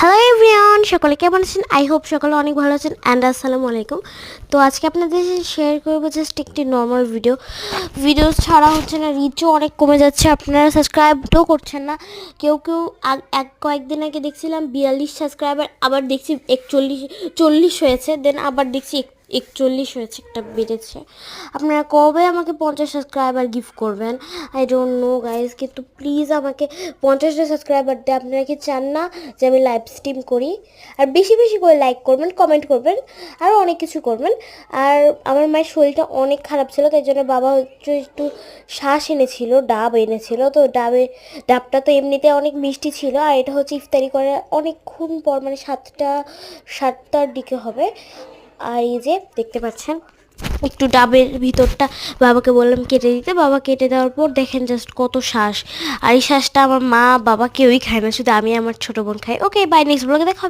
Hello everyone, সকলে কেমন আছেন? আই হোপ সকলে অনেক ভালো আছেন অ্যান্ড আসসালামু আলাইকুম। তো আজকে আপনাদের সাথে শেয়ার করবো জাস্ট একটি নর্মাল ভিডিও ছাড়া হচ্ছে না, রিচও অনেক কমে যাচ্ছে, আপনারা সাবস্ক্রাইবও করছেন না। কেউ কয়েকদিন আগে দেখছিলাম 42 সাবস্ক্রাইবার, আবার দেখছি 40 হয়েছে, দেন আবার দেখছি 41 হয়েছে, একটা বেড়েছে। আপনারা কবে আমাকে 50 সাবস্ক্রাইবার গিফট করবেন আই ডোন্ট নো গাইজ, কিন্তু প্লিজ আমাকে 50টা সাবস্ক্রাইবার দিয়ে আপনারা কি চান না যে আমি লাইভ স্ট্রিম করি? আর বেশি বেশি করে লাইক করবেন, কমেন্ট করবেন, আরও অনেক কিছু করবেন। আর আমার মায়ের শরীরটা অনেক খারাপ ছিল, তাই জন্য বাবা হচ্ছে একটু শ্বাস এনেছিল, ডাব এনেছিল। তো ডাবটা তো এমনিতে অনেক মিষ্টি ছিল, আর এটা হচ্ছে ইফতারি করে অনেকক্ষণ পর, মানে 7টার দিকে হবে। আর এই যে দেখতে পাচ্ছেন একটু ডাবের ভিতরটা বাবাকে বললাম কেটে দিতে, বাবা কেটে দেওয়ার পর দেখেন জাস্ট কত শ্বাস। আর এই শ্বাসটা আমার মা বাবা কেউই খায় না, শুধু আমি আমার ছোটো বোন খাই। ওকে, বাই, নেক্সট ব্লগে দেখা হবে।